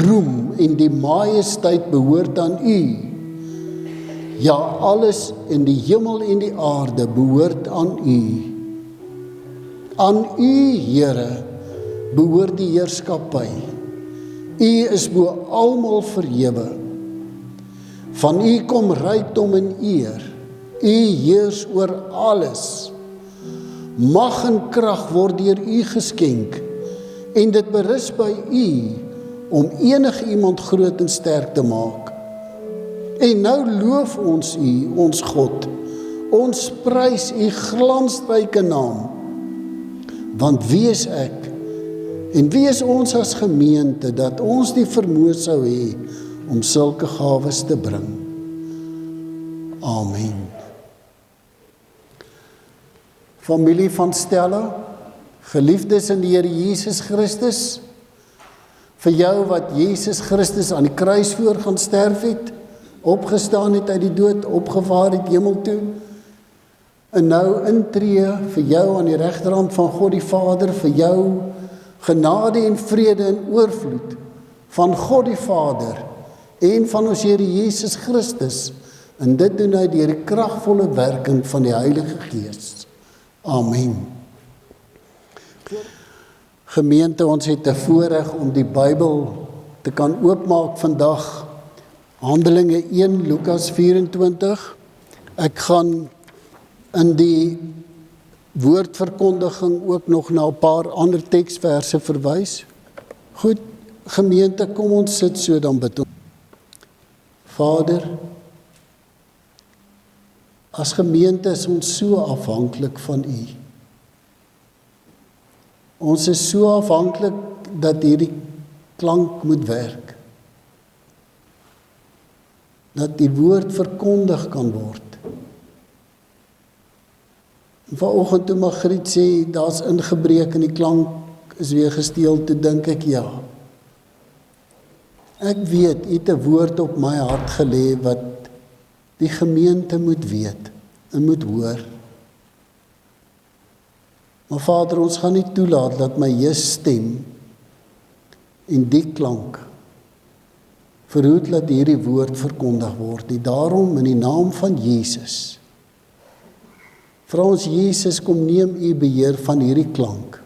roem en die majesteit behoort aan U. Ja, alles in die hemel en die aarde behoort aan U. Aan U, Here, behoort die heerskappy. U is bo almal verhewe. Van U kom rykdom en eer. U heers oor alles. Mag en krag word deur U geskenk, en dit berus by U, om enige iemand groot en sterk te maak. En nou loof ons U, ons God, ons prys U glansryke naam, want wie is ek, en wie is ons as gemeente, dat ons die vermoë sou hê, om sulke gawes te bring. Amen. Familie van Stella, geliefdes in die Here Jesus Christus, vir jou wat Jesus Christus aan die kruis voor gaan sterf het, opgestaan het uit die dood, opgevaar het hemel toe, en nou intree vir jou aan die regterhand van God die Vader, vir jou genade en vrede en oorvloed van God die Vader en van ons Here Jesus Christus, en dit doen hy deur die kragvolle werking van die Heilige Gees. Amen. Gemeente, ons het 'n voorreg om die Bybel te kan oopmaak vandag. Handelinge 1, Lukas 24. Ek gaan in die woordverkondiging ook nog na 'n paar ander teksverse verwys. Goed, gemeente, kom ons sit so, dan bid ons. Vader, as gemeente is ons so afhanklik van U. Ons is so afhanklik dat hierdie klank moet werk. Dat die woord verkondig kan word. En vanoggend toe Margriet sê, daar's ingebreek en die klank is weer gesteel, toe dink ek, ja. Ek weet, U het 'n woord op my hart gelê wat die gemeente moet weet en moet hoor. Maar Vader, ons gaan nie toelaat dat my Jesus stem en die klank verhoed dat hierdie woord verkondig word. En daarom in die naam van Jesus, vra ons Jesus, kom neem U beheer van hierdie klank.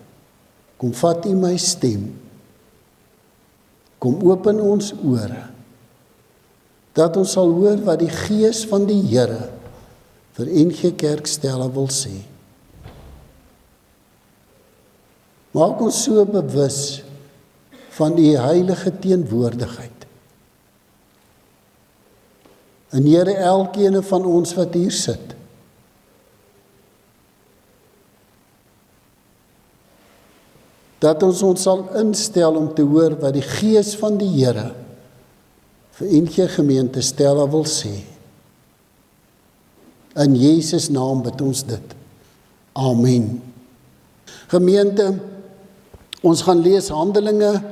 Kom vat U my stem. Kom open ons ore, dat ons sal hoor wat die Gees van die Here vir NG Kerk Stella wil sê. Maak ons so bewus van U heilige teenwoordigheid. En Here, elkeen van ons wat hier sit, dat ons sal instel om te hoor wat die Gees van die Here vir NG Gemeente Stella wil sê. In Jesus naam bid ons dit. Amen. Gemeente, ons gaan lees Handelinge,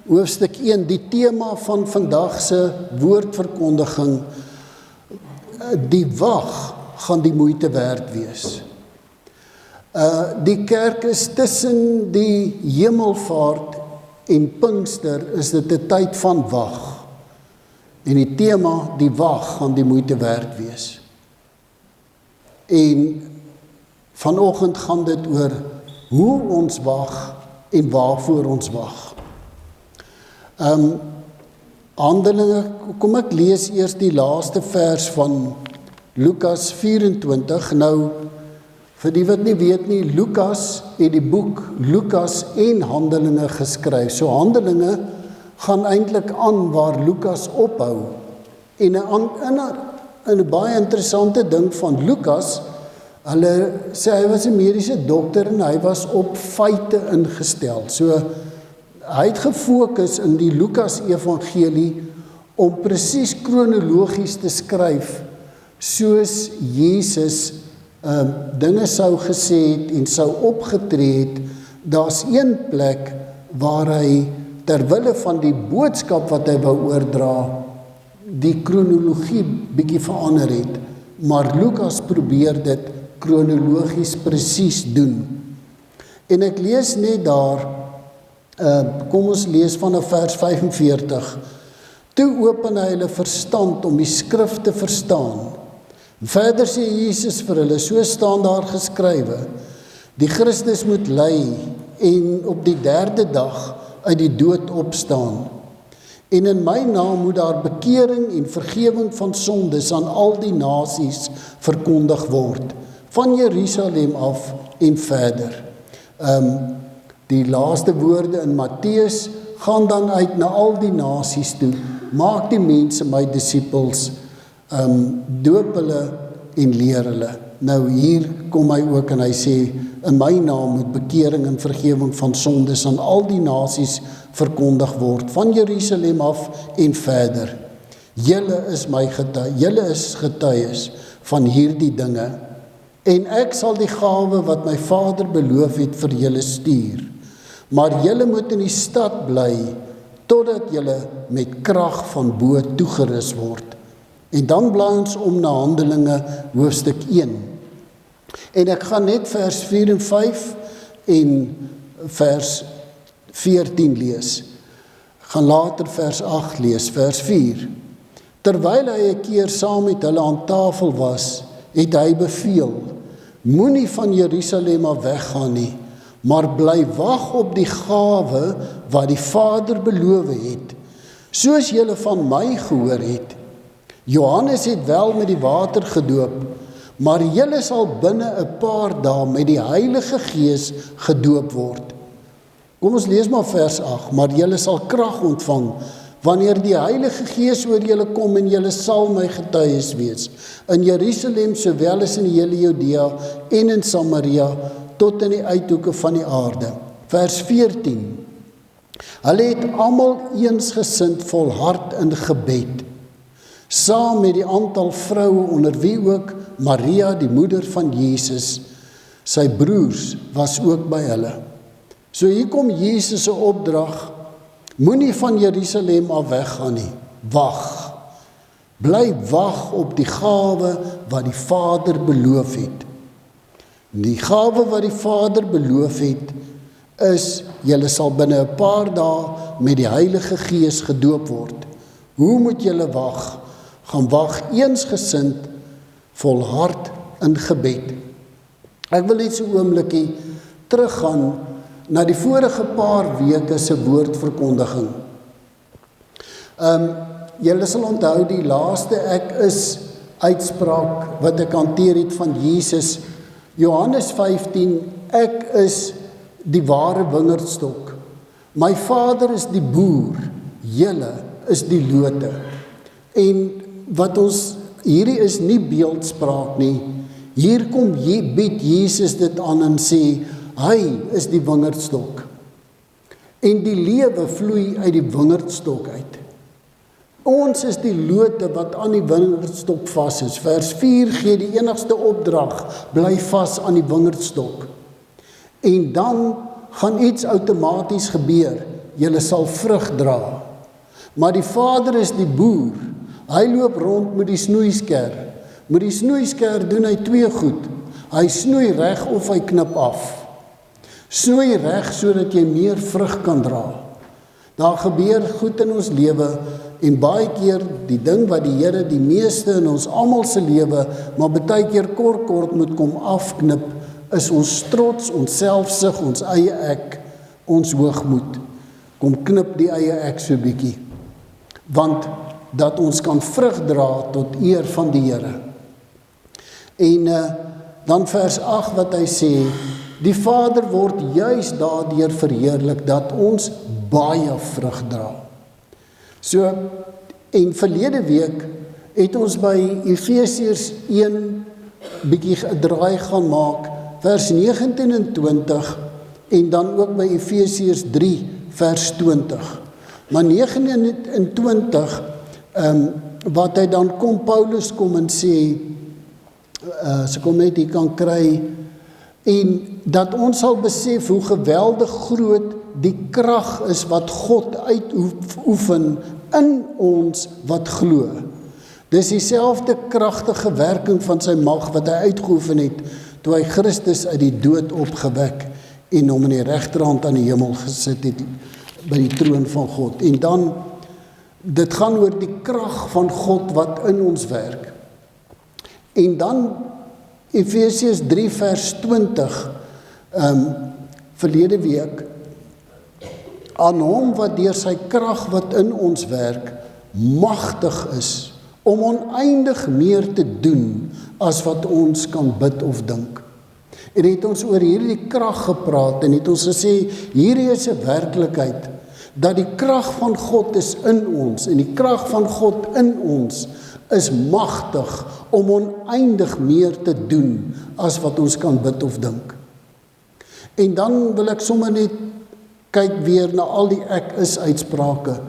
hoofstuk 1, die tema van vandag se woordverkondiging. Die wag gaan die moeite werd wees. Die kerk is tussen die hemelvaart en Pinkster, is dit 'n tyd van wag. En die tema, die wag, gaan die moeite werd wees. En vanoggend gaan dit oor hoe ons wag en waarvoor ons wag. Handelinge, kom ek lees eers die laaste vers van Lukas 24. Nou, vir die wat nie weet nie, Lukas het die boek Lukas en Handelinge geskryf. So Handelinge gaan eintlik aan waar Lukas ophou. En 'n baie interessante ding van Lukas, hulle sê hy was 'n mediese dokter en hy was op feite ingestel. So hy het gefokus in die Lukas evangelie om presies kronologies te skryf soos Jesus dinge sou gesê het en sou opgetree het. Daar's een plek waar hy terwille van die boodskap wat hy wou oordra, die kronologie bietjie verander het, maar Lukas probeer dit kronologies presies doen. En ek lees net daar Kom ons lees vanaf vers 45. Toe open hy hulle verstand om die skrif te verstaan. Verder sê Jesus vir hulle, so staan daar geskrywe, die Christus moet ly en op die 3de dag uit die dood opstaan. En in my naam moet daar bekering en vergewing van sondes aan al die nasies verkondig word, van Jerusalem af en verder. Die laaste woorde in Matteus gaan dan uit na al die nasies toe, maak die mense my disippels, doop hulle en leer hulle. Nou hier kom hy ook en hy sê, in my naam moet bekering en vergewing van sondes aan al die nasies verkondig word, van Jerusalem af en verder. Julle is getuies van hierdie dinge, en ek sal die gawe wat my Vader beloof het vir julle stuur. Maar julle moet in die stad bly, totdat julle met krag van bo toegerus word. En dan blaai ons om na Handelinge hoofstuk 1. En ek gaan net vers 4 en 5 en vers 14 lees. Ek gaan later vers 8 lees, vers 4. Terwyl hy 'n keer saam met hulle aan tafel was, het hy beveel, moenie van Jerusalem af weggaan nie, maar bly wag op die gawe wat die Vader beloof het, soos julle van my gehoor het. Johannes het wel met die water gedoop, maar julle sal binne 'n paar dae met die Heilige Gees gedoop word. Kom ons lees maar vers 8, maar julle sal krag ontvang, wanneer die Heilige Gees oor julle kom en julle sal my getuies wees, in Jerusalem sowel as in die hele Judea en in Samaria, tot in die uithoeke van die aarde. Vers 14. Hulle het almal eensgesind volhard in gebed, saam met die aantal vroue onder wie ook Maria, die moeder van Jesus, sy broers, was ook by hulle. So hier kom Jesus se opdrag, moenie van Jerusalem af weggaan nie, wag. Bly wag op die gawe wat die Vader beloof het. Die gawe wat die Vader beloof het, is, julle sal binne 'n paar dae met die Heilige Gees gedoop word. Hoe moet julle wag? Gaan wag eensgesind, volhard in gebed. Ek wil net so 'n oombliekie teruggaan na die vorige paar weke se woordverkondiging. Julle sal onthou die laaste ek is uitspraak wat ek hanteer het van Jesus, Johannes 15, ek is die ware wingerdstok. My Vader is die boer, julle is die lote. En wat ons, hierdie is nie beeldspraak nie, hier kom bied Jesus dit aan en sê, hy is die wingerdstok. En die lewe vloei uit die wingerdstok uit. Ons is die lote wat aan die wingerdstok vas is. Vers 4 gee die enigste opdrag, bly vas aan die wingerdstok. En dan gaan iets outomaties gebeur, julle sal vrug dra. Maar die Vader is die boer, hy loop rond met die snoeisker. Met die snoeisker doen hy twee goed, hy snoei reg of hy knip af. Snoei reg sodat jy meer vrug kan dra. Daar gebeur goed in ons lewe en baie keer die ding wat die Here die meeste in ons almal se lewe, maar baie keer kort moet kom afknip, is ons trots, ons selfsug, ons eie ek, ons hoogmoed. Kom knip die eie ek so bietjie. Want dat ons kan vrug dra tot eer van die Here. En dan vers 8 wat hy sê, die Vader word juis daardeur verheerlik dat ons baie vrug dra. So, en verlede week het ons by Efesiërs 1 bietjie 'n draai gaan maak, vers 19 en 20, en dan ook by Efesiërs 3, vers 20. Maar 19 en 20, wat hy dan kom, Paulus kom en sê, as ek hom net hier kan kry, en dat ons sal besef hoe geweldig groot die krag is wat God uitoefen in ons wat glo. Dis dieselfde kragtige werking van sy mag wat hy uitgeoefen het toe hy Christus uit die dood opgewek en hom in die regterhand aan die hemel gesit het by die troon van God. En dan, dit gaan oor die krag van God wat in ons werk. En dan Efesiërs 3 vers 20, verlede week, aan hom wat deur sy krag wat in ons werk, magtig is, om oneindig meer te doen, as wat ons kan bid of dink. En het ons oor hierdie krag gepraat, en het ons gesê, hierdie is 'n werklikheid, dat die krag van God is in ons, en die krag van God in ons, is magtig, om oneindig meer te doen, as wat ons kan bid of dink. En dan wil ek sommer net kyk weer na al die ek is uitsprake.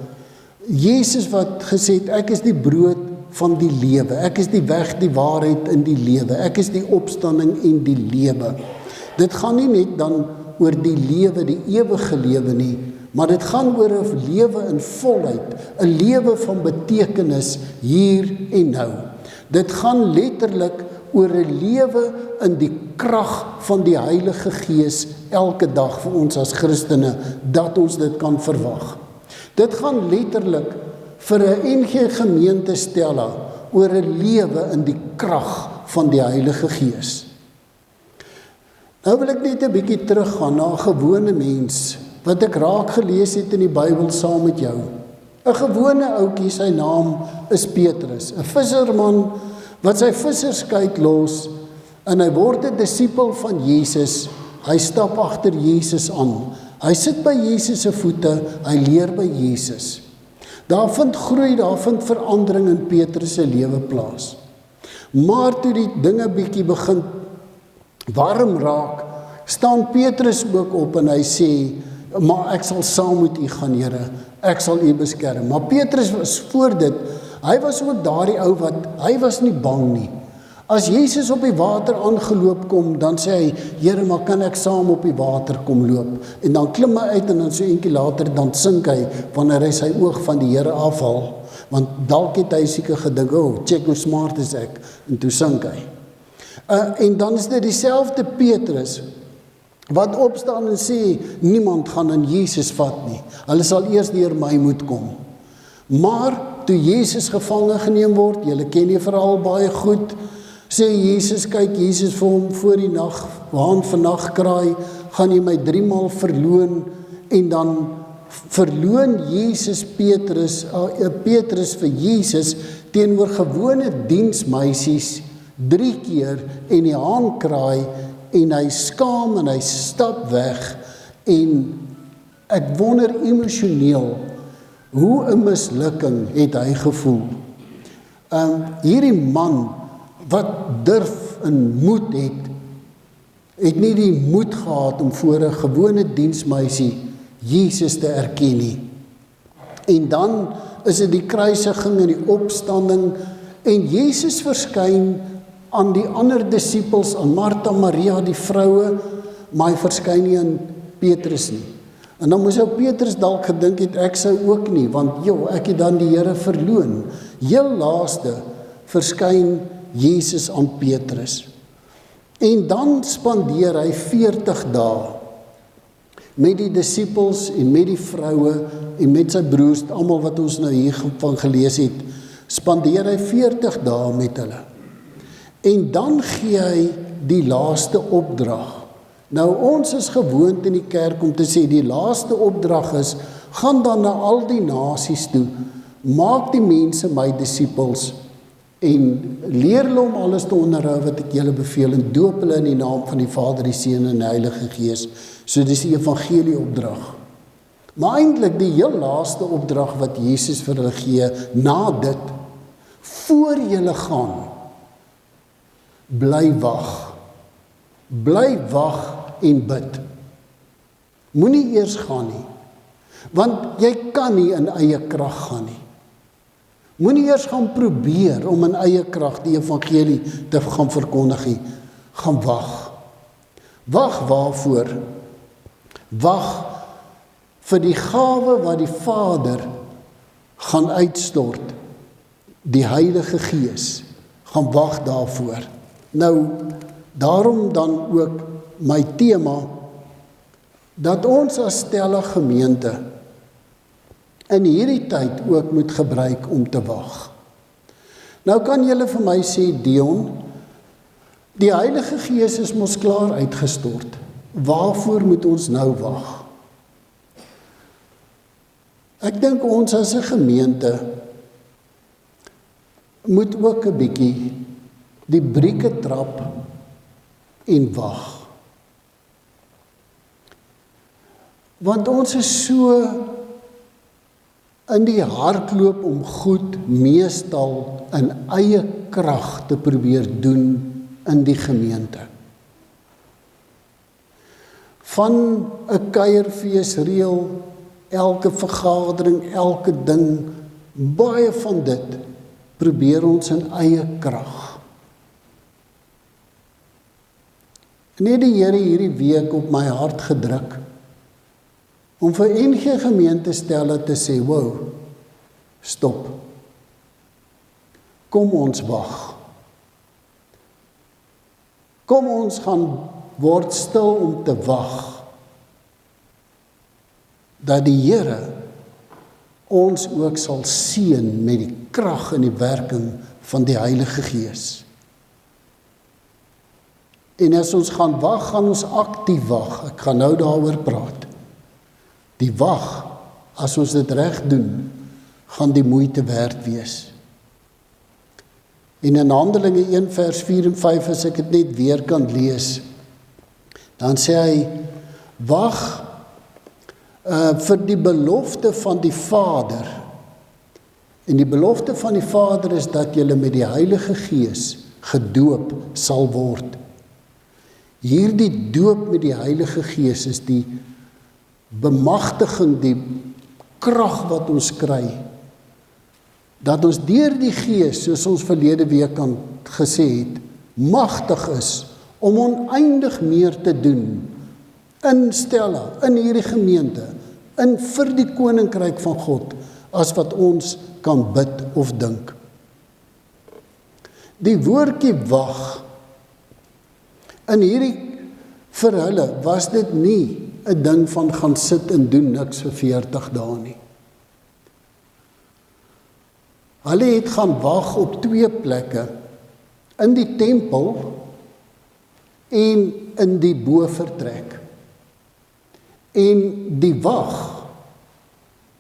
Jesus wat gesê het, ek is die brood van die lewe, ek is die weg, die waarheid in die lewe, ek is die opstanding en die lewe. Dit gaan nie net dan oor die lewe, die ewige lewe nie, maar dit gaan oor 'n lewe in volheid, 'n lewe van betekenis hier en nou. Dit gaan letterlik oor 'n lewe in die krag van die Heilige Gees elke dag vir ons as Christene, dat ons dit kan verwag. Dit gaan letterlik vir 'n NG Gemeente Stella oor 'n lewe in die krag van die Heilige Gees. Nou wil ek net 'n bietjie teruggaan na 'n gewone mens, wat ek raak gelees het in die Bybel saam met jou. 'n gewone ouetjie, sy naam is Petrus, 'n visserman wat sy visserskuit los, en hy word 'n disipel van Jesus. Hy stap agter Jesus aan. Hy sit by Jesus se voete, hy leer by Jesus. Daar vind groei, daar vind verandering in Petrus se lewe plaas. Maar toe die dinge bietjie begin warm raak, staan Petrus ook op en hy sê, maar ek sal saam met u gaan, Here, ek sal u beskerm. Maar Petrus was voor dit, hy was ook daardie ou wat, hy was nie bang nie. As Jesus op die water aangeloop kom, dan sê hy, Here, maar kan ek saam op die water kom loop? En dan klim hy uit en dan so eentjie later, dan sink hy, wanneer hy sy oog van die Here afhaal. Want dalk het hy seker gedink, check hoe smart is ek, en toe sink hy. En dan is dit dieselfde Petrus, wat opstaan en sê, niemand gaan aan Jesus vat nie. Hulle sal eers deur my moet kom. Maar, toe Jesus gevange geneem word, julle ken die verhaal baie goed, sê Jesus, kyk, Jesus vir hom voor die nag, haan vannag kraai, gaan jy my 3 maal verloon, en dan verloon Jesus Petrus vir Jesus, teenoor gewone diensmeisies, 3 keer, en die haan kraai, en hy skaam en hy stap weg, en ek wonder emosioneel, hoe 'n mislukking het hy gevoel. Hierdie man, wat durf en moed het nie die moed gehad om voor 'n gewone diensmeisie Jesus te erken nie. En dan is dit die kruisiging en die opstanding, en Jesus verskyn aan die ander disippels, aan Martha, Maria, die vroue, maar hy verskyn nie aan Petrus nie. En dan moes ou Petrus dalk gedink het, ek sou ook nie, want ek het dan die Here verloon. Heel laaste verskyn Jesus aan Petrus. En dan spandeer hy 40 dae met die disippels en met die vroue en met sy broers, almal wat ons nou hiervan gelees het, spandeer hy 40 dae met hulle. En dan gee hy die laaste opdrag. Nou ons is gewoond in die kerk om te sê, die laaste opdrag is, gaan dan na al die nasies toe, maak die mense my disippels, en leer hulle om alles te onderhou wat ek julle beveel, en doop hulle in die naam van die Vader, die Seun en die Heilige Gees. So dis die evangelie opdrag. Maar eintlik die heel laaste opdrag wat Jesus vir hulle gee, na dit, voor julle gaan, bly wag. Bly wag en bid. Moenie eers gaan nie, want jy kan nie in eie krag gaan nie. Moenie eers gaan probeer om in eie krag die evangelie te gaan verkondig nie. Gaan wag. Wag waarvoor? Wag vir die gawe wat die Vader gaan uitstort, die Heilige Gees. Gaan wag daarvoor. Nou, daarom dan ook my tema, dat ons as Stella gemeente in hierdie tyd ook moet gebruik om te wag. Nou kan julle vir my sê, Dion, die Heilige Gees is mos klaar uitgestort. Waarvoor moet ons nou wag? Ek dink ons as 'n gemeente moet ook 'n bietjie die brieke trap en wag. Want ons is so in die hardloop om goed meestal in eie krag te probeer doen in die gemeente. Van 'n kuierfeesreël, elke vergadering, elke ding, baie van dit probeer ons in eie krag. En het die Here hierdie week op my hart gedruk om vir NG Gemeente Stella te sê, wow, stop. Kom ons wag. Kom ons gaan word stil om te wag dat die Here ons ook sal seën met die krag en die werking van die Heilige Gees. En as ons gaan wag, gaan ons aktief wag. Ek gaan nou daaroor praat. Die wag, as ons dit reg doen, gaan die moeite werd wees. En in Handelinge 1 vers 4 en 5, as ek dit net weer kan lees, dan sê hy, wag vir die belofte van die Vader. En die belofte van die Vader is dat julle met die Heilige Gees gedoop sal word. Hierdie doop met die Heilige Gees is die bemagtiging, die krag wat ons kry, dat ons deur die Gees, soos ons verlede week aan gesê het, magtig is om oneindig meer te doen in Stella, in hierdie gemeente, vir die koninkryk van God, as wat ons kan bid of dink. Die woordjie wag, in hierdie vir hulle was dit nie 'n ding van gaan sit en doen niks vir 40 dae nie. Hulle het gaan wag op 2 plekke, in die tempel en in die bovertrek. En die wag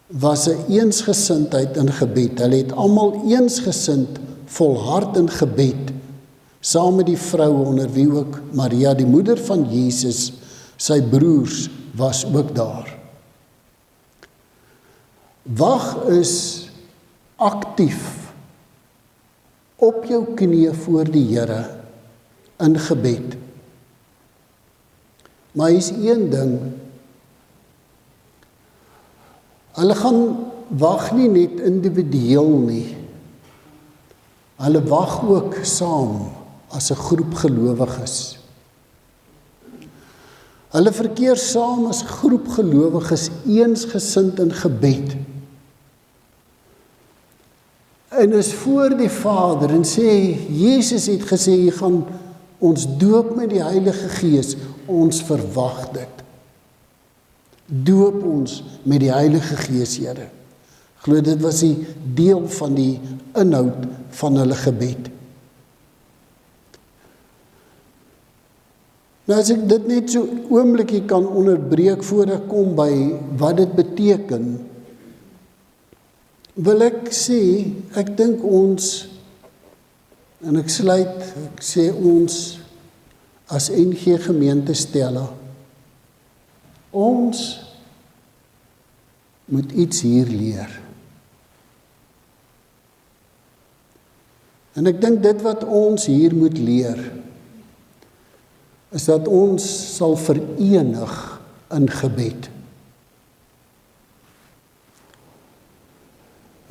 was 'n eensgesindheid in gebed. Hulle het almal eensgesind volhard in gebed, saam met die vroue onder wie ook Maria, die moeder van Jesus, sy broers, was ook daar. Wag is aktief op jou knieë voor die Here in gebed. Maar is een ding, hulle gaan wag nie net individueel nie. Hulle wag ook saam as 'n groep gelowiges. Hulle verkeer saam as groep gelowiges eensgesind in gebed. En is voor die Vader en sê, Jesus het gesê, jy gaan ons doop met die Heilige Gees, ons verwag dit. Doop ons met die Heilige Gees, Here. Ek glo dit was die deel van die inhoud van hulle gebed. Nou as ek dit net so oombliekie kan onderbreek voor ek kom by wat dit beteken, wil ek sê, ek dink ons, en ek sê ons as NG Gemeente Stella, ons moet iets hier leer. En ek dink dit wat ons hier moet leer, is dat ons sal verenig in gebed.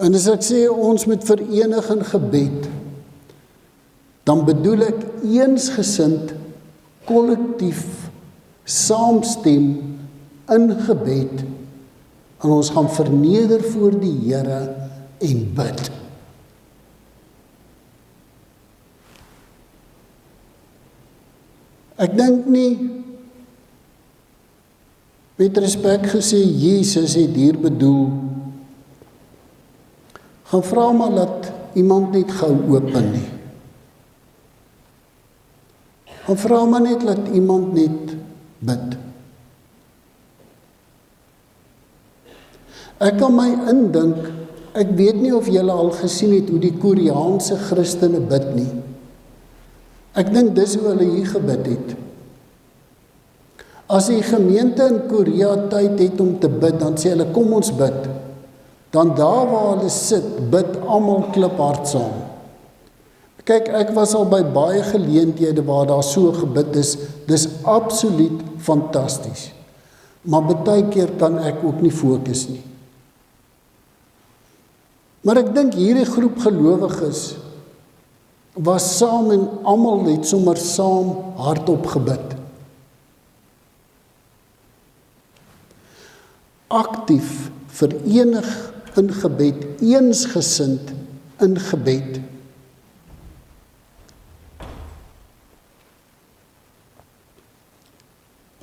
En as ek sê ons moet verenig in gebed, dan bedoel ek eensgesind, kollektief, saamstem in gebed, en ons gaan verneder voor die Here en bid. Ek dink nie met respek gesê, Jesus het hier bedoel, gaan vra maar dat iemand net gou open nie. Gaan vra maar net dat iemand net bid. Ek kan my indink, ek weet nie of julle al gesien het hoe die Koreaanse Christene bid nie. Ek dink dis hoe hulle hier gebid het. As die gemeente in Korea tyd het om te bid, dan sê hulle, kom ons bid. Dan daar waar hulle sit, bid almal kliphard saam. Kyk, ek was al by baie geleenthede waar daar so gebid is, dis absoluut fantasties. Maar baie keer kan ek ook nie fokus nie. Maar ek dink hierdie groep gelowiges was saam en almal het sommer saam hardop gebid. Aktief, verenig in gebed, eensgesind in gebed.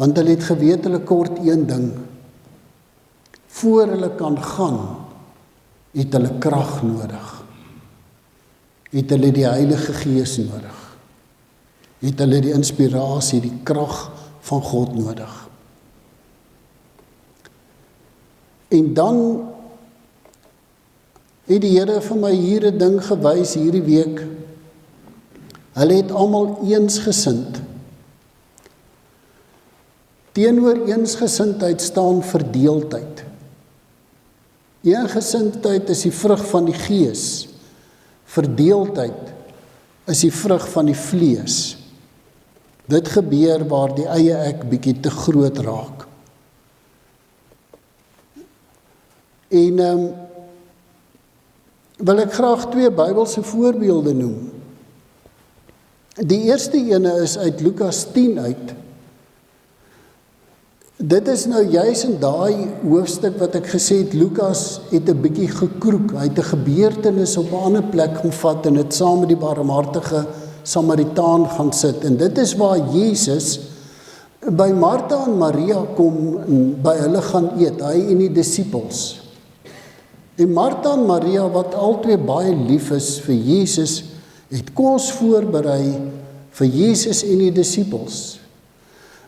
Want hulle het geweet hulle kort een ding. Voor hulle kan gaan, het hulle krag nodig. Het hulle die Heilige Gees nodig. Het hulle die inspirasie, die krag van God nodig. En dan het die Here vir my hier 'n ding gewys hierdie week. Hulle het almal eensgesind. Teenoor eensgesindheid staan verdeeldheid. Eensgesindheid is die vrug van die Gees. Verdeeldheid is die vrug van die vlees. Dit gebeur waar die eie ek bietjie te groot raak. En wil ek graag 2 Bybelse voorbeelde noem. Die eerste ene is uit Lukas 10 uit. Dit is nou juis in daai hoofstuk wat ek gesê het, Lukas het 'n bietjie gekroek. Hy het 'n gebeurtenis op 'n ander plek gevat en het saam met die barmhartige Samaritaan gaan sit. En dit is waar Jesus by Martha en Maria kom en by hulle gaan eet, hy en die disippels. En Martha en Maria, wat albei baie lief is vir Jesus, het kos voorberei vir Jesus en die disippels.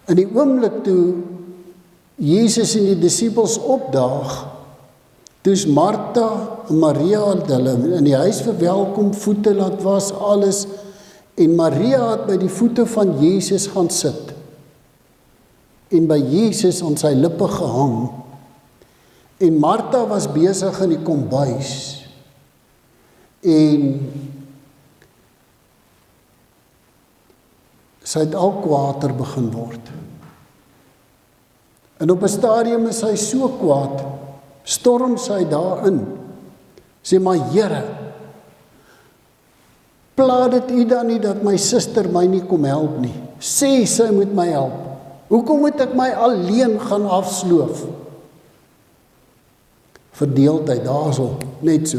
In die oomblik toe Jesus en die disippels opdaag, toe's Martha en Maria hulle in die huis verwelkom, voete laat was, alles, en Maria het by die voete van Jesus gaan sit, en by Jesus aan sy lippe gehang, en Martha was besig in die kombuis, en sy het al kwaader begin word. En op 'n stadium is hy so kwaad, storm sy daarin, sê maar Here, pla dit U dan nie dat my suster my nie kom help nie, sê sy moet my help, hoekom moet ek my alleen gaan afsloof? Verdeeldheid daarso, net so.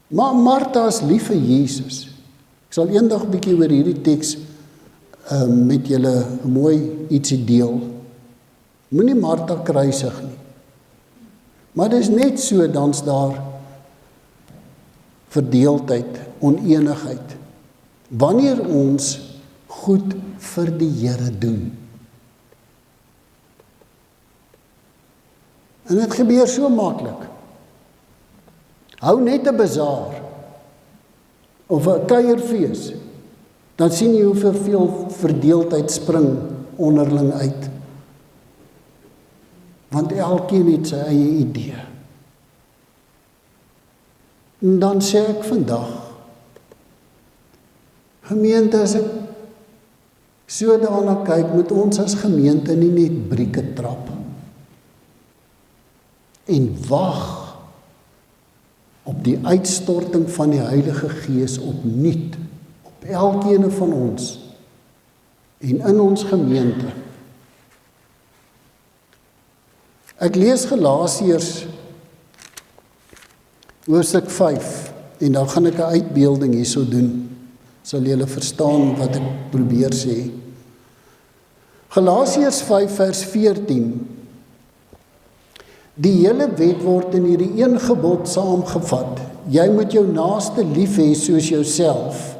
Maar Martha is lief vir Jesus. Ek sal eendag bietjie oor hierdie teks met julle mooi ietsie deel. Moenie Martha kruisig nie. Maar dis net so dan's daar verdeeldheid, oneenigheid. Wanneer ons goed vir die Here doen. En dit gebeur so maklik. Hou net 'n bazaar of 'n kuierfees, dan sien jy hoeveel verdeeldheid spring onderling uit. Want elkeen het sy eie idee. En dan sê ek vandag, gemeente, as ek so daarna kyk, moet ons as gemeente nie net brieke trap en wag op die uitstorting van die Heilige Gees opnuut, op elkeen van ons en in ons gemeente. Ek lees Galasiërs hoofstuk 5 en dan gaan ek 'n uitbeelding hierso doen, sal julle verstaan wat ek probeer sê. Galasiërs 5 vers 14. Die hele wet word in hierdie een gebod saamgevat. Jy moet jou naaste lief hê soos jouself.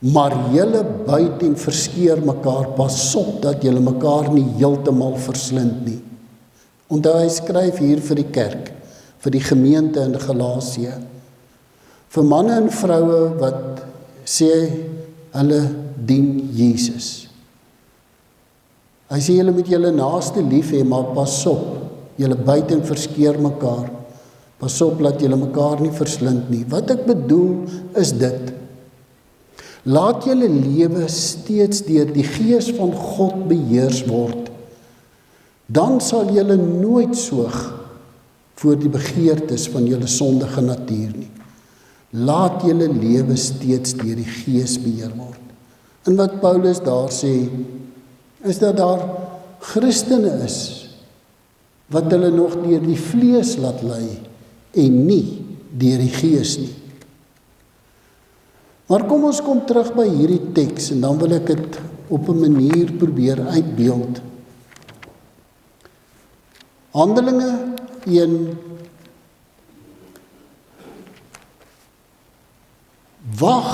Maar julle buit en verskeer mekaar, pas op dat julle mekaar nie heeltemal verslind nie. Onthou, hy skryf hier vir die kerk, vir die gemeente in Galasië, vir manne en vroue wat sê hulle dien Jesus. Hy sê julle moet julle naaste lief hê, maar pas op, julle buit en verskeer mekaar, pas op dat julle mekaar nie verslind nie. Wat ek bedoel is dit: laat julle lewe steeds deur die Gees van God beheers word. Dan sal julle nooit soeg voor die begeertes van julle sondige natuur nie. Laat julle lewe steeds deur die Gees beheer word. En wat Paulus daar sê, is dat daar Christene is wat hulle nog deur die vlees laat lei en nie deur die Gees nie. Maar kom ons kom terug by hierdie teks en dan wil ek dit op 'n manier probeer uitbeeld. Handelinge 1. Wag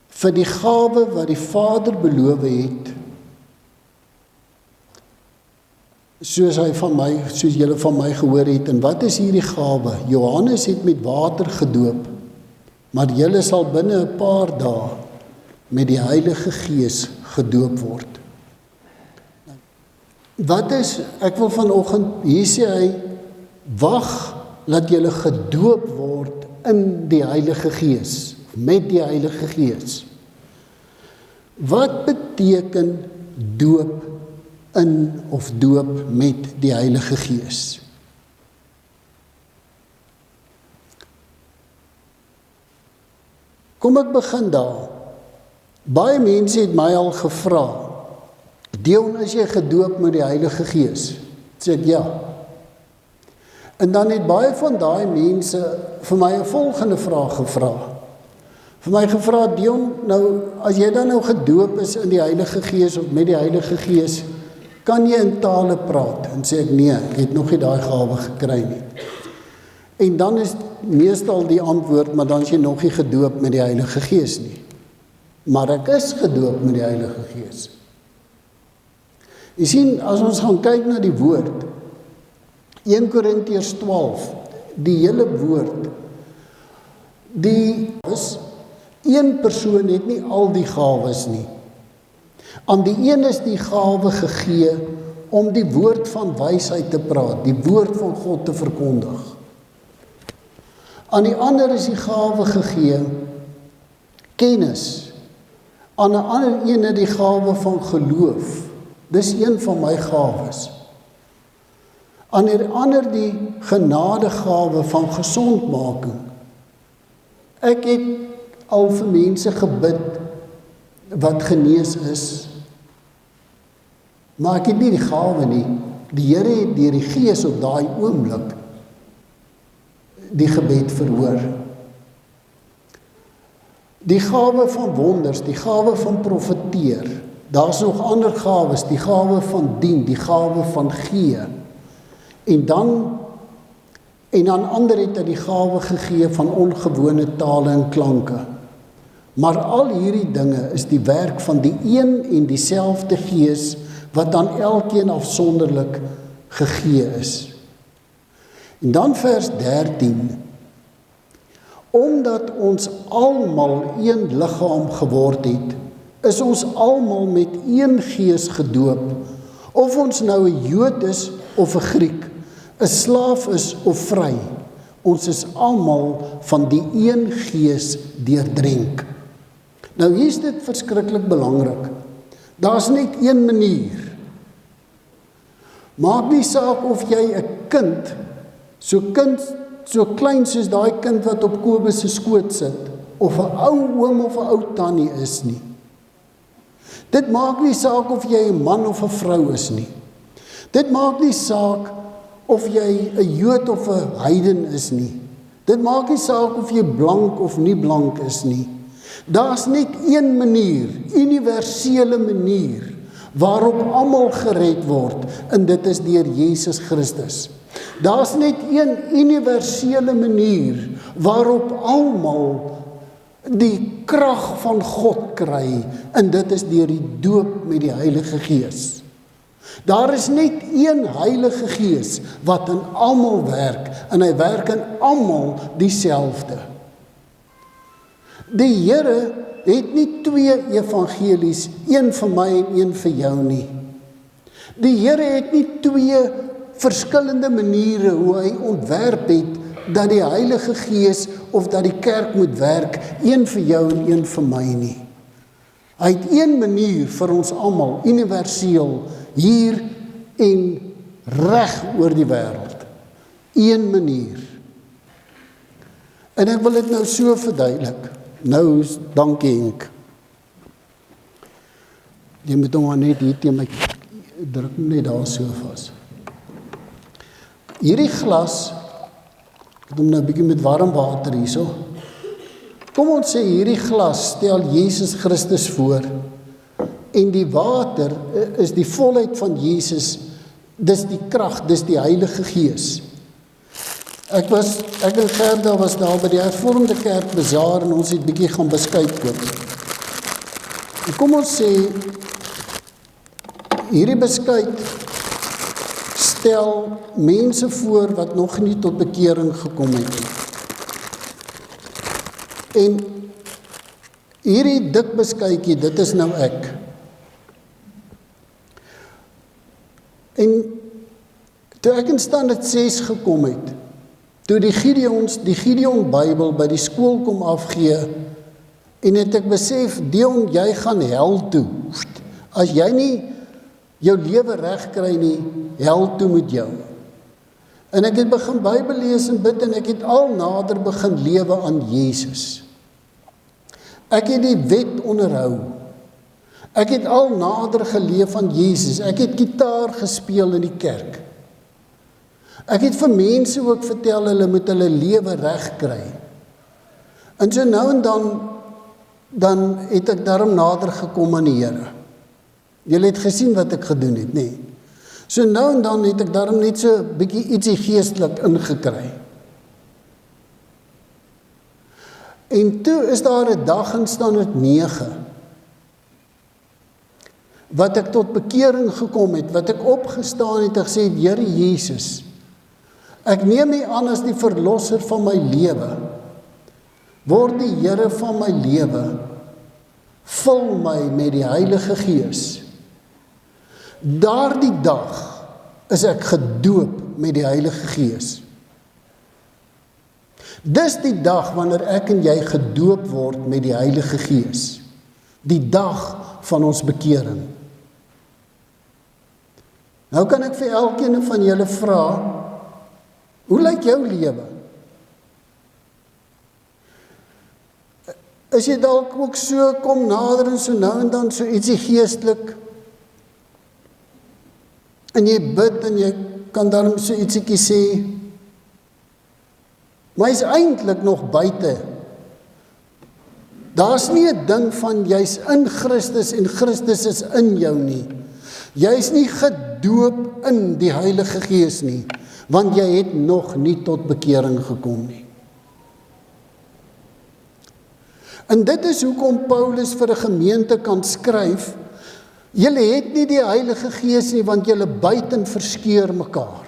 vir die gawe wat die Vader beloof het, soos julle van my gehoor het. En wat is hierdie gawe? Johannes het met water gedoop, maar julle sal binne 'n paar dae met die Heilige Gees gedoop word. Wat is, ek wil vanoggend, hier sê hy, wag laat julle gedoop word in die Heilige Gees, met die Heilige Gees. Wat beteken doop in of doop met die Heilige Gees? Kom ek begin daar. Baie mense het my al gevra, Dion, is jy gedoop met die Heilige Gees? Sê ek ja. En dan het baie van daai mense vir my 'n volgende vraag gevra. Vir my gevra, Dion, nou as jy dan nou gedoop is in die Heilige Gees of met die Heilige Gees, kan jy in tale praat? En sê ek nee, ek het nog nie daai gawe gekry nie. En dan is meestal die antwoord, maar dan is jy nog nie gedoop met die Heilige Gees nie. Maar ek is gedoop met die Heilige Gees. Jy sien, as ons gaan kyk na die woord, 1 Korintiërs 12, die hele woord, die is, een persoon het nie al die gawes nie. Aan die een is die gawe gegee om die woord van wysheid te praat, die woord van God te verkondig. Aan die ander is die gawe gegee kennis. Aan 'n ander een die gawe van geloof. Dis een van my gawes. Aan die ander die genadegawe van gesondmaking. Ek het al vir mense gebid wat genees is, maar ek het nie die gawe nie. Die Here het deur die Gees op daai oomblik die gebed verhoor. Die gawe van wonders, die gawe van profeteer. Daar's nog ander gawes, die gawe van dien, die gawe van gee. En dan aan ander het hy die gawe gegee van ongewone tale en klanke. Maar al hierdie dinge is die werk van die een en dieselfde Gees wat aan elkeen afsonderlik gegee is. En dan vers 13. Omdat ons almal een liggaam geword het, is ons almal met een Gees gedoop, of ons nou 'n Jood is of 'n Griek, 'n slaaf is of vry, ons is almal van die een Gees deurdrenk. Nou hier is dit verskriklik belangrik. Daar's net een manier. Maak nie saak of jy 'n kind, so klein soos daai kind wat op Kobus se skoot sit, of 'n ou oom of 'n ou tannie is nie. Dit maak nie saak of jy 'n man of 'n vrou is nie. Dit maak nie saak of jy 'n Jood of 'n heiden is nie. Dit maak nie saak of jy blank of nie blank is nie. Daar's net een manier, universele manier, waarop almal gered word, en dit is deur Jesus Christus. Daar's net een universele manier, waarop almal die krag van God kry, en dit is deur die doop met die Heilige Gees. Daar is net een Heilige Gees, wat in almal werk, en hy werk in almal dieselfde. Die Here het nie twee evangelies, een vir my en een vir jou nie. Die Here het nie twee verskillende maniere hoe hy ontwerp het, dat die Heilige Gees of dat die kerk moet werk, een vir jou en een vir my nie. Hy het een manier vir ons almal, universeel, hier en reg oor die wêreld. Een manier. En ek wil dit nou so verduidelik. Nou, dankie Henk. Jy moet hom net hier teen my druk net daar so vas. Hierdie glas, ek doen nou 'n bietjie met warm water hierso. Kom ons sê hierdie glas stel Jesus Christus voor, en die water is die volheid van Jesus, dis die krag, dis die Heilige Gees. Ek en Gerda was daar by die Hervormde Kerk bazaar, en ons het bietjie gaan beskuit koop. En kom ons sê, hierdie beskuit stel mense voor wat nog nie tot bekering gekom het. En hierdie dik beskuitjie, dit is nou ek. En toe ek in standaard 6 gekom het, toe die Gideon Bybel by die skool kom afgee, en het ek besef, Dion, jy gaan hel toe. As jy nie jou lewe reg kry nie, hel toe met jou. En ek het begin Bybel lees en bid, en ek het al nader begin lewe aan Jesus. Ek het die wet onderhou. Ek het al nader geleef aan Jesus. Ek het gitaar gespeel in die kerk. Ek het vir mense ook vertel, hulle moet hulle lewe reg kry. En so nou en dan het ek daarom nader gekom aan die Here. Julle het gesien wat ek gedoen het, nee. So nou en dan het ek daarom net so bietjie ietsie geestelik ingekry. En toe is daar 'n dag in standaard 9, wat ek tot bekering gekom het, wat ek opgestaan het en gesê, Here Jesus, ek neem U aan as die verlosser van my lewe. Word die Here van my lewe. Vul my met die Heilige Gees. Daardie dag is ek gedoop met die Heilige Gees. Dis die dag wanneer ek en jy gedoop word met die Heilige Gees. Die dag van ons bekering. Nou kan ek vir elkeen van julle vra, hoe lyk jou lewe? Is jy dalk ook so, kom nader en so nou en dan so ietsie geestelik, en jy bid en jy kan daarom so ietsiekie sê, maar is eintlik nog buite. Daar's nie 'n ding van jy's in Christus en Christus is in jou nie. Jy's nie gedoop in die Heilige Gees nie, want jy het nog nie tot bekering gekom nie. En dit is hoekom Paulus vir 'n gemeente kan skryf, julle het nie die Heilige Gees nie, want julle buiten verskeur mekaar.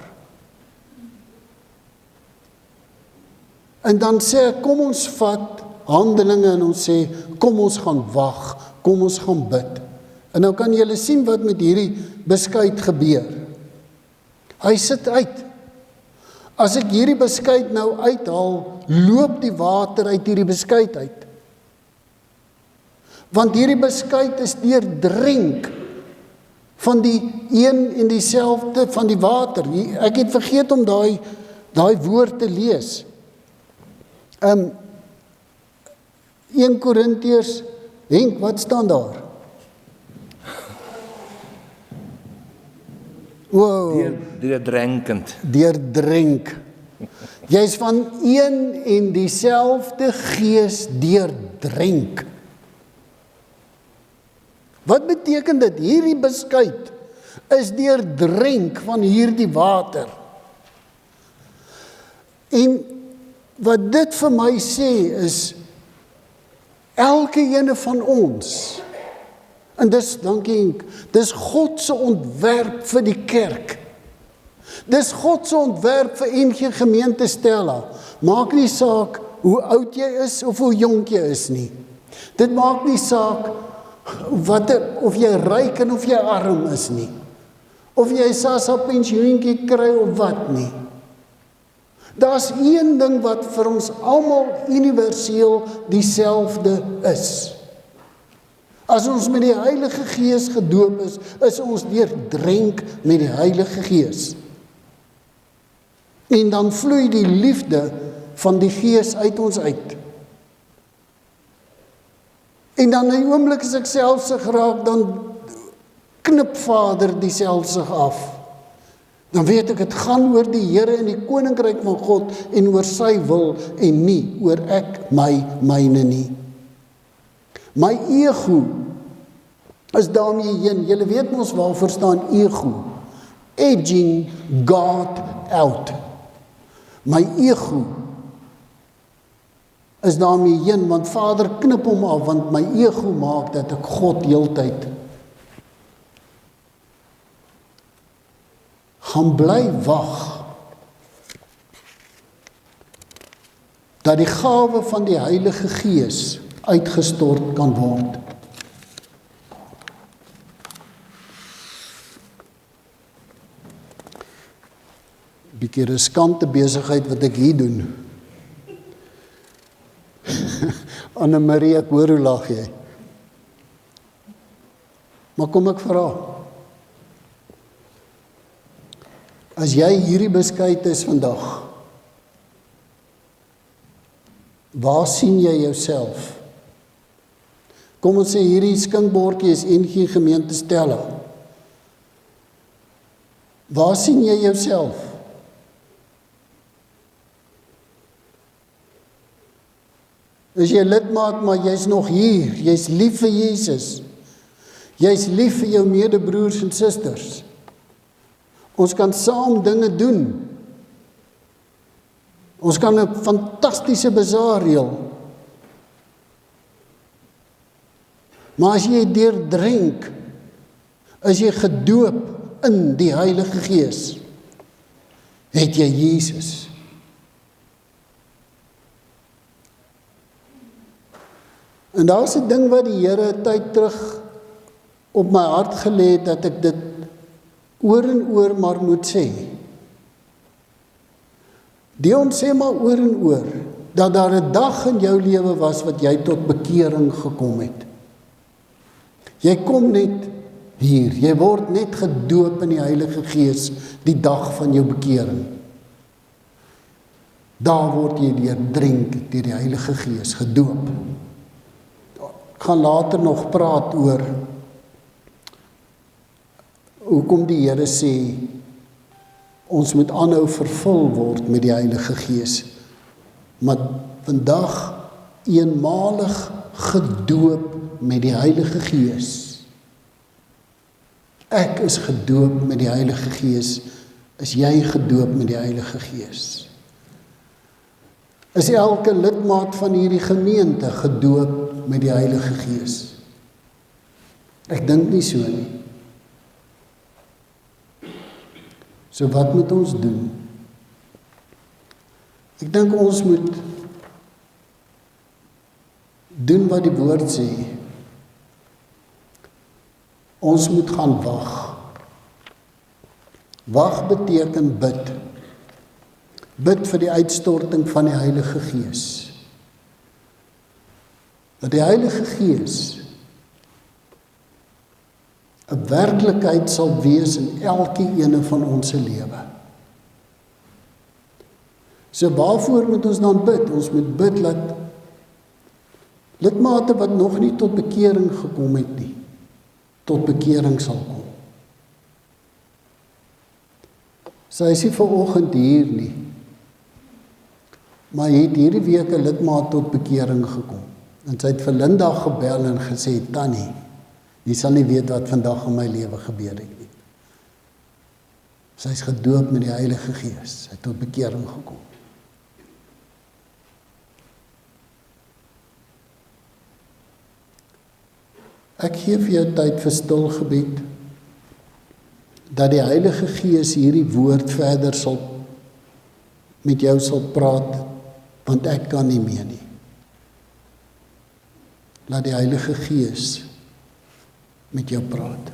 En dan sê ek, kom ons vat Handelinge en ons sê, kom ons gaan wag, kom ons gaan bid. En nou kan julle sien wat met hierdie beskuit gebeur. Hy sit uit. As ek hierdie beskuit nou uithaal, loop die water uit hierdie beskuit uit. Want hierdie beskuit is deurdrink van die een en dieselfde van die water. Ek het vergeet om daai woord te lees. 1 Korintiërs, Henk, wat staan daar? Wow. Deurdrenkend. Deurdrink. Jy is van een en dieselfde Gees deurdrink. beteken dit, hierdie beskuit is deurdrenk van hierdie water. En wat dit vir my sê is, elke ene van ons, en dis God se ontwerp vir die kerk. Dis God se ontwerp vir NG Gemeente Stella. Maak nie saak hoe oud jy is of hoe jonk jy is nie. Dit maak nie saak of jy ryk en of jy arm is nie. Of jy SASSA pensioentjie kry of wat nie. Daar's een ding wat vir ons almal universeel dieselfde is. As ons met die Heilige Gees gedoop is ons deurdrenk met die Heilige Gees. En dan vloei die liefde van die Gees uit ons uit. En dan in die oomblik as ek selfsug raak, dan knip Vader die selfsug af. Dan weet ek, het gaan oor die Here en die Koninkryk van God en oor sy wil en nie oor ek, myne nie. My ego is daarmee heen. Julle weet ons waarvoor staan ego. Edging God out. My ego is daarmee heen, want Vader knip hom af, want my ego maak dat ek God heeltyd gaan bly wag dat die gawe van die Heilige Gees uitgestort kan word. Bietjie riskante besigheid wat ek hier doen. Anne-Marie, ek hoor hoe lag jy. Maar kom ek vra, as jy hierdie beskuit is vandag, waar sien jy jouself? Kom ons sê hierdie skinkbordjie is NG Gemeente Stella. Waar sien jy jouself? Is jy lidmaat, maar jy's nog hier, jy's lief vir Jesus. Jy's lief vir jou medebroers en susters. Ons kan saam dinge doen. Ons kan 'n fantastiese bazaar reël. Maar as jy deurdrenk, as jy gedoop in die Heilige Gees, het jy Jesus. En daar's 'n ding wat die Here 'n tyd terug op my hart gelê het, dat ek dit oor en oor maar moet sê. Dion sê maar oor en oor, dat daar 'n dag in jou lewe was wat jy tot bekering gekom het. Jy kom net hier, jy word net gedoop in die Heilige Gees die dag van jou bekering. Daar word jy deurdrenk deur die Heilige Gees, gedoop. Ek gaan later nog praat oor hoekom die Here sê ons moet aanhou vervul word met die Heilige Gees. Maar vandag eenmalig gedoop met die Heilige Gees. Ek is gedoop met die Heilige Gees. Is jy gedoop met die Heilige Gees? Is elke lidmaat van hierdie gemeente gedoop met die Heilige Gees? Ek dink nie so nie. So wat moet ons doen? Ek dink ons moet doen wat die woord sê. Ons moet gaan wag. Wag beteken bid. Bid vir die uitstorting van die Heilige Gees. Dat die Heilige Gees 'n werklikheid sal wees in elke ene van ons se lewe. So waarvoor moet ons dan bid? Ons moet bid dat lidmate wat nog nie tot bekering gekom het nie, tot bekering sal kom. Sy is nie vanoggend hier nie, maar het hierdie week 'n lidmaat tot bekering gekom. En sy het vir Linda gebel en gesê, Tannie, Jy sal nie weet wat vandag in my lewe gebeur het nie. Sy is gedoop met die Heilige Gees, hy het tot bekering gekom. Ek gee vir jou tyd vir stil gebed, dat die Heilige Gees hierdie woord verder met jou sal praat, want ek kan nie meer nie. Laat die Heilige Gees met jou praat.